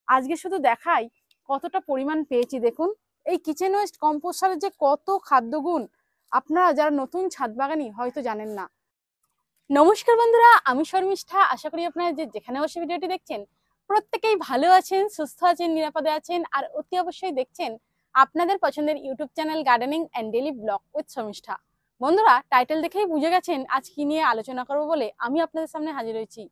আজকে শুধু দেখাই কতটা পরিমাণ পেয়েছি। দেখুন এই কিচেন ওয়েস্ট কম্পোস্ট সারের যে কত খাদ্যগুণ আপনারা যারা নতুন ছাদ বাগানি হয়তো জানেন না। নমস্কার বন্ধুরা, আমি শর্মিষ্ঠা। আশা করি আপনারা যেখানে বসে ভিডিওটি দেখছেন প্রত্যেকেই ভালো আছেন, সুস্থ আছেন, নিরাপদে আছেন আর অতি অবশ্যই দেখছেন আপনাদের পছন্দের YouTube channel gardening and daily blog with Sharmistha. বন্ধুরা, টাইটেল দেখেই বুঝে গেছেন আজ কি নিয়ে আলোচনা করবো বলে আমি আপনাদের সামনে হাজির হয়েছি।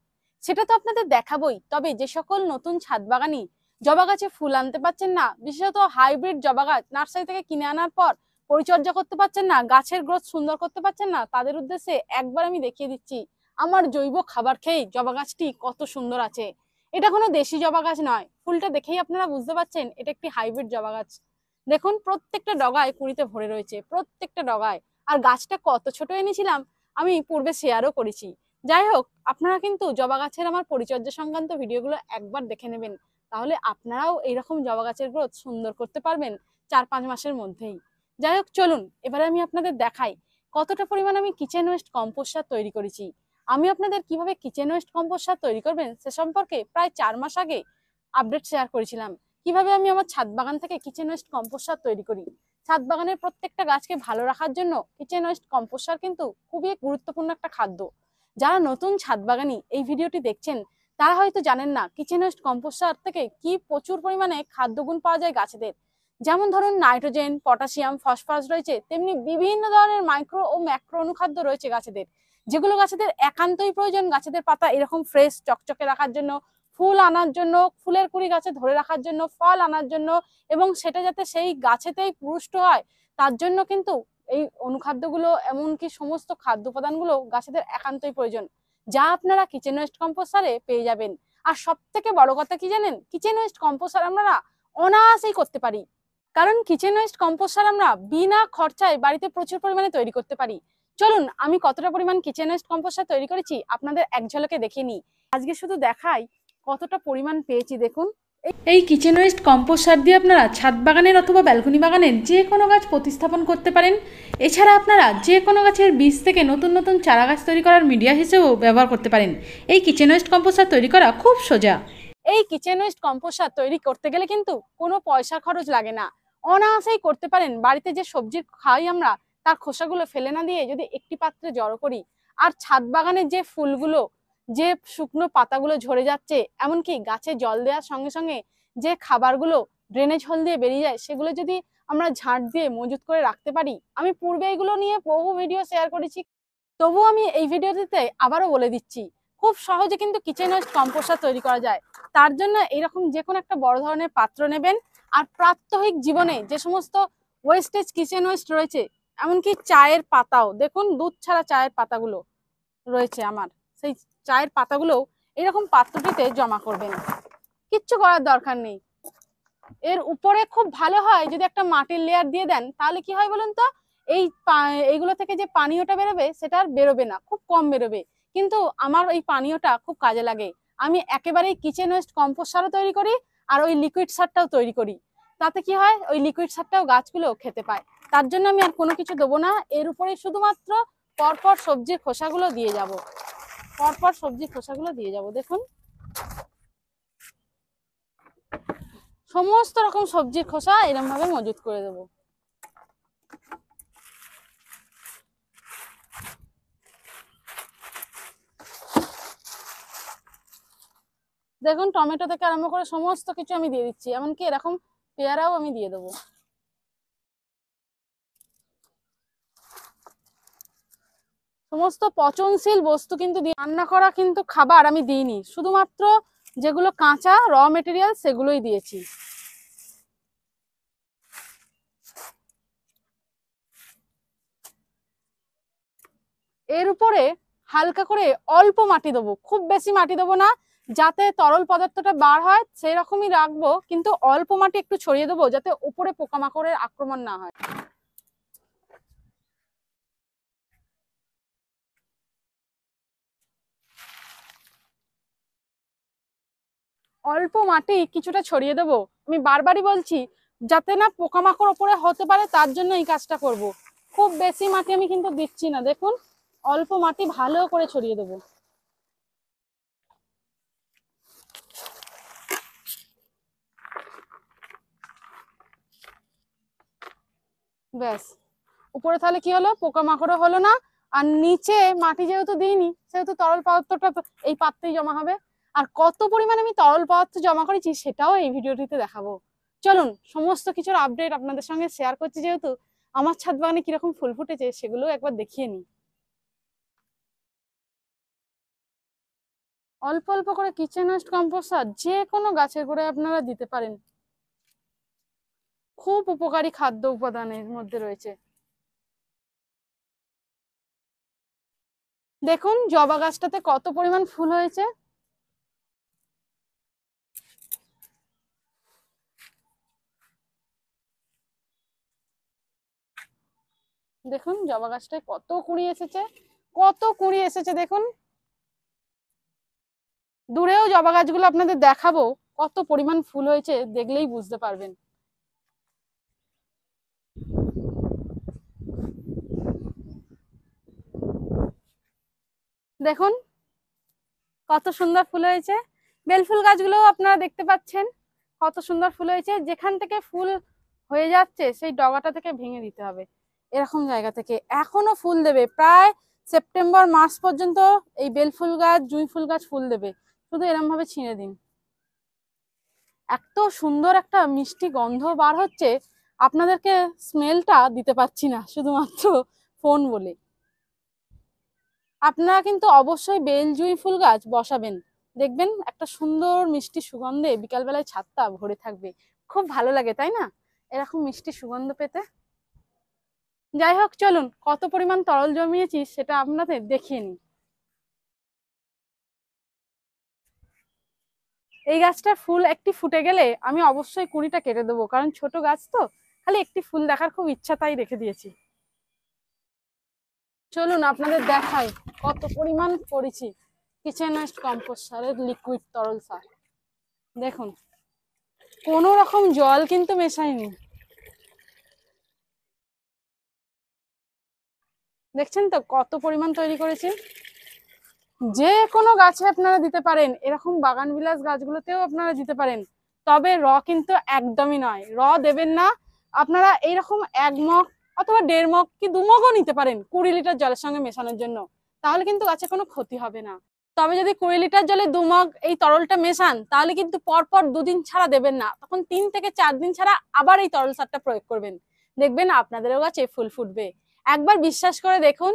সেটা তো আপনাদের দেখাবোই, তবে যে সকল নতুন ছাদ বাগানি জবা গাছে ফুল আনতে পারছেন না, বিশেষত হাইব্রিড জবা গাছ নার্সারি থেকে কিনে আনার পর পরিচর্যা করতে পারছেন না, গাছের গ্রোথ সুন্দর করতে পারছেন না, তাদের উদ্দেশ্যে একবার আমি দেখিয়ে দিচ্ছি আমার জৈব খাবার খেয়ে জবা গাছটি কত সুন্দর আছে। এটা কোনো দেশি জবা গাছ নয়, ফুলটা দেখেই আপনারা বুঝতে পারছেন এটা একটি হাইব্রিড জবা গাছ। দেখুন প্রত্যেকটা ডগায় কুড়িতে ভরে রয়েছে, প্রত্যেকটা ডগায়। আর গাছটা কত ছোট এনেছিলাম আমি পূর্বে শেয়ারও করেছি। যাই হোক, আপনারা কিন্তু জবা গাছের আমার পরিচর্যা সংক্রান্ত ভিডিওগুলো একবার দেখে নেবেন, তাহলে আপনারাও এইরকম জবা গাছের গ্রোথ সুন্দর করতে পারবেন 4-5 মাসের মধ্যেই। যাই হোক, চলুন এবারে আমি আপনাদের দেখাই কতটা পরিমাণ আমি কিচেন ওয়েস্ট কম্পোস্ট সার তৈরি করেছি। আমি আপনাদের কিভাবে কিচেন ওয়েস্ট কম্পোস্ট সার তৈরি করবেন সে সম্পর্কে প্রায় 4 মাস আগে আপডেট শেয়ার করেছিলাম। কিভাবে আমি আমার ছাদ বাগান থেকে কিচেন ওয়েস্ট কম্পোস্ট সার তৈরি করি। ছাদ বাগানের প্রত্যেকটা গাছকে ভালো রাখার জন্য কিচেন ওয়েস্ট কম্পোস্ট সার কিন্তু খুবই গুরুত্বপূর্ণ একটা খাদ্য। যারা নতুন ছাদ বাগানি এই ভিডিওটি দেখছেন তারা হয়তো জানেন না কিচেন ওয়েস্ট কম্পোস্ট সার থেকে কি প্রচুর পরিমাণে খাদ্যগুণ পাওয়া যায় গাছেদের। যেমন ধরুন নাইট্রোজেন, পটাশিয়াম, ফসফরাস রয়েছে, তেমনি বিভিন্ন ধরনের মাইক্রো ও ম্যাক্রো অনুখাদ্য রয়েছে গাছেদের, যেগুলো গাছেদের একান্তই প্রয়োজন গাছেদের পাতা এরকম ফ্রেশ চকচকে রাখার জন্য, ফুল আনার জন্য, ফুলের কুড়ি গাছে ধরে রাখার জন্য, ফল আনার জন্য, এবং সেটা যাতে সেই গাছেতেই পুষ্ট হয় তার জন্য কিন্তু এই অনুখাদ্যগুলো এমনকি সমস্ত খাদ্য উপাদানগুলো গাছেদের একান্তই প্রয়োজন, যা আপনারা কিচেন ওয়েস্ট কম্পোস্ট সারে পেয়ে যাবেন। আর সব থেকে বড় কথা কি জানেন, কিচেন ওয়েস্ট কম্পোস্ট সার আমরা অনায়াসেই করতে পারি, কারণ কিচেন ওয়েস্ট কম্পোস্ট সার আমরা বিনা খরচায় বাড়িতে প্রচুর পরিমাণে তৈরি করতে পারি। চলুন আমি কতটা পরিমাণ কিচেন ওয়েস্ট কম্পোস্ট সার তৈরি করেছি আপনাদের এক ঝলকে দেখিয়ে নিই। আজকে শুধু দেখাই কতটা পরিমাণ পেয়েছি। দেখুন এই কিচেন ওয়েস্ট কম্পোস্ট সার দিয়ে আপনারা ছাদ বাগানের অথবা ব্যালকনি বাগানের যে কোনো গাছ প্রতিস্থাপন করতে পারেন। এছাড়া আপনারা যে কোনো গাছের বীজ থেকে নতুন নতুন চারা গাছ তৈরি করার মিডিয়া হিসেবেও ব্যবহার করতে পারেন। এই কিচেন ওয়েস্ট কম্পোস্ট সার তৈরি করা খুব সোজা। এই কিচেন ওয়েস্ট কম্পোস্ট সার তৈরি করতে গেলে কিন্তু কোনো পয়সা খরচ লাগে না, অনায়াসেই করতে পারেন। বাড়িতে যে সবজি খাই আমরা তার খোসাগুলো ফেলে না দিয়ে যদি একটি পাত্রে জড়ো করি, আর ছাদ বাগানের যে ফুলগুলো, যে শুকনো পাতাগুলো ঝরে যাচ্ছে, এমনকি গাছে জল দেওয়ার সঙ্গে সঙ্গে যে খাবারগুলো ড্রেনেজ হোল দিয়ে বেরিয়ে যায়, সেগুলো যদি আমরা ঝাঁট দিয়ে মজুত করে রাখতে পারি, আমি পূর্বে এগুলো নিয়ে বহু ভিডিও শেয়ার করেছি, তবু আমি এই ভিডিওটিতে আবারও বলে দিচ্ছি খুব সহজে কিন্তু কিচেন ওয়েস্ট কম্পোস্ট সার তৈরি করা যায়। তার জন্য এরকম যে কোনো একটা বড় ধরনের পাত্র নেবেন, আর প্রাত্যহিক জীবনে যে সমস্ত ওয়েস্টেজ কিচেন ওয়েস্ট রয়েছে, এমনকি চায়ের পাতাও, দেখুন দুধ ছাড়া চায়ের পাতাগুলো রয়েছে আমার, সেই চায়ের পাতাগুলো এরকম পাত্রটিতে জমা করবেন, কিচ্ছু করার দরকার নেই। এর উপরে খুব ভালো হয় যদি একটা মাটির লেয়ার দিয়ে দেন, তাহলে কি হয় বলুন তো, এইগুলো থেকে যে পানীয়টা বেরোবে সেটা আর বেরোবে না, খুব কম বেরোবে, কিন্তু আমার এই পানীয়টা খুব কাজে লাগে। আমি একেবারেই কিচেন ওয়েস্ট কম্পোস্ট সারও তৈরি করি আর ওই লিকুইড সারটাও তৈরি করি। তাতে কি হয়, ওই লিকুইড সারটাও গাছগুলো খেতে পায়। তার জন্য আমি আর কোনো কিছু দেবো না, এর উপরে শুধুমাত্র পরপর সবজির খোসাগুলো দিয়ে যাব, পরপর সবজির খোসাগুলো দিয়ে যাব। দেখুন সমস্ত রকম সবজির খোসা এরকম ভাবে মজুত করে দেবো। দেখুন টমেটো থেকে আরম্ভ করে সমস্ত কিছু আমি দিয়ে দিচ্ছি, এমনকি এরকম পেয়ারাও আমি দিয়ে দেবো। সমস্ত পচনশীল বস্তু কিন্তু রান্না করা কিন্তু খাবার আমি দিইনি, শুধুমাত্র যেগুলো কাঁচা র মেটেরিয়াল সেগুলোই দিয়েছি। এর উপরে হালকা করে অল্প মাটি দেবো, খুব বেশি মাটি দেবো না, যাতে তরল পদার্থটা বার হয় সেই রকমই রাখবো, কিন্তু অল্প মাটি একটু ছড়িয়ে দেবো যাতে উপরে পোকামাকড়ের আক্রমণ না হয়। অল্প মাটি কিছুটা ছড়িয়ে দেবো, আমি বারবারই বলছি যাতে না পোকামাকড় ওপরে হতে পারে, তার জন্য এই কাজটা করব। খুব বেশি মাটি আমি কিন্তু দিচ্ছি না, দেখুন অল্প মাটি ভালো করে ছড়িয়ে দেবো। ব্যাস, উপরে তাহলে কি হলো, পোকামাকড়ও হলো না, আর নিচে মাটি যেহেতু দিইনি সেহেতু তরল পদার্থটা তো এই পাত্রেই জমা হবে। আর কত পরিমাণে আমি তরল পদার্থ জমা করেছি সেটাও এই ভিডিওটিতে দেখাবো। চলুন সমস্ত কিছুর আপডেট আপনাদের সঙ্গে শেয়ার করছি, যেহেতু আমার ছাদ বাগানে কিরকম ফুল ফুটেছে সেগুলো একবার দেখিয়ে নিই। অল্প অল্প করে কিচেন ওয়েস্ট কম্পোস্ট সার যে কোনো গাছের গোড়ায় আপনারা দিতে পারেন, খুব উপকারী খাদ্য উপাদানের মধ্যে রয়েছে। দেখুন জবা গাছটাতে কত পরিমাণ ফুল হয়েছে। দেখুন জবা গাছটায় কত কুঁড়ি এসেছে, কত কুঁড়ি এসেছে দেখুন। দূরেও জবা গাছগুলো আপনাদের দেখাবো, কত পরিমাণ ফুল হয়েছে দেখলেই বুঝতে পারবেন। দেখুন কত সুন্দর ফুল হয়েছে। বেলফুল গাছগুলো আপনারা দেখতে পাচ্ছেন কত সুন্দর ফুল হয়েছে। যেখান থেকে ফুল হয়ে যাচ্ছে সেই ডগাটা থেকে ভেঙে দিতে হবে, এরকম জায়গা থেকে এখনো ফুল দেবে। প্রায় সেপ্টেম্বর মাস পর্যন্ত এই বেলফুল গাছ জুঁই ফুল গাছ ফুল দেবে, শুধু এরকম ভাবে ছিঁড়ে দিন। এত সুন্দর একটা মিষ্টি গন্ধ বার হচ্ছে, আপনাদেরকে স্মেলটা দিতে পারছি না শুধুমাত্র ফোন বলে। আপনারা কিন্তু অবশ্যই বেল জুঁই ফুল গাছ বসাবেন, দেখবেন একটা সুন্দর মিষ্টি সুগন্ধে বিকালবেলায় ছাদটা ভরে থাকবে। খুব ভালো লাগে তাই না, এরকম মিষ্টি সুগন্ধ পেতে। যাই হোক চলুন কত পরিমাণ তরল জমিয়েছি সেটা আপনাদের দেখিয়ে নিই। এই গাছটার ফুল একটি ফুটে গেলে আমি অবশ্যই কুঁড়িটা কেটে দেবো, কারণ ছোট গাছ তো, খালি একটি ফুল দেখার খুব ইচ্ছা তাই রেখে দিয়েছি। চলুন আপনাদের দেখাই কত পরিমাণ করেছি কিচেন ওয়েস্ট কম্পোস্ট সারের লিকুইড তরল সার। দেখুন কোনো রকম জল কিন্তু মেশাইনি, দেখছেন তো কত পরিমাণ তৈরি করেছি। যে কোনো গাছে আপনারা দিতে পারেন, এরকম বাগান বিলাস গাছগুলোতেও আপনারা দিতে পারেন, তবে র কিন্তু একদমই নয়, র দেবেন না। আপনারা এইরকম 1 মগ অথবা 1.5 মগ কি 2 মগও নিতে পারেন 20 লিটার জলের সঙ্গে মেশানোর জন্য, তাহলে কিন্তু গাছে কোনো ক্ষতি হবে না। তবে যদি 20 লিটার জলে 2 মগ এই তরলটা মেশান, তাহলে কিন্তু পরপর 2 দিন ছাড়া দেবেন না, তখন 3 থেকে 4 দিন ছাড়া আবার এই তরল সারটা প্রয়োগ করবেন, দেখবেন আপনাদেরও গাছে ফুল ফুটবে। একবার বিশ্বাস করে দেখুন,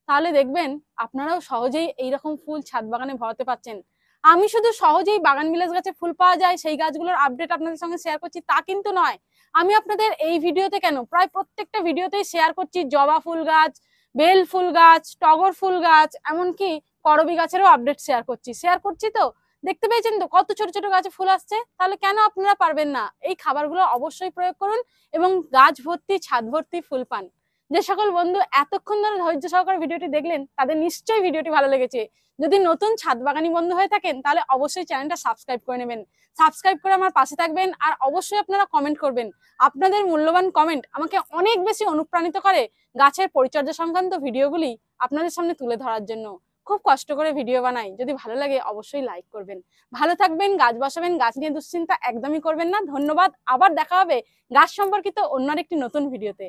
তাহলে দেখবেন আপনারাও সহজেই এইরকম ফুল ছাদ বাগানে ভরাতে পারছেন। আমি শুধু সহজেই বাগান বিলাস গাছে ফুল পাওয়া যায় সেই গাছগুলোর আপডেট আপনাদের সঙ্গে শেয়ার করছি তা কিন্তু নয়, আমি আপনাদের এই ভিডিওতে কেন প্রায় প্রত্যেকটা ভিডিওতেই শেয়ার করছি জবা ফুল গাছ, বেল ফুল গাছ, টগর ফুল গাছ, এমনকি করবী গাছেরও আপডেট শেয়ার করছি। তো দেখতে পেয়েছেন তো কত ছোট ছোট গাছে ফুল আসছে, তাহলে কেন আপনারা পারবেন না? এই খাবারগুলো অবশ্যই প্রয়োগ করুন এবং গাছ ভর্তি ছাদ ভর্তি ফুল পান। যে সকল বন্ধু এতক্ষণ ধরে ধৈর্য সহকারে ভিডিওটি দেখলেন তাদের নিশ্চয়ই ভিডিওটি ভালো লেগেছে। যদি নতুন ছাদ বাগানি বন্ধু হয়ে থাকেন তাহলে অবশ্যই চ্যানেলটা সাবস্ক্রাইব করে নেবেন, সাবস্ক্রাইব করে আমার পাশে থাকবেন। আর অবশ্যই আপনারা কমেন্ট করবেন, আপনাদের মূল্যবান কমেন্ট আমাকে অনেক বেশি অনুপ্রাণিত করে গাছের পরিচর্যা সংক্রান্ত ভিডিওগুলি আপনাদের সামনে তুলে ধরার জন্য। খুব কষ্ট করে ভিডিও বানাই, যদি ভালো লাগে অবশ্যই লাইক করবেন। ভালো থাকবেন, গাছ বসাবেন, গাছ নিয়ে দুশ্চিন্তা একদমই করবেন না। ধন্যবাদ, আবার দেখা হবে গাছ সম্পর্কিত অন্য একটি নতুন ভিডিওতে।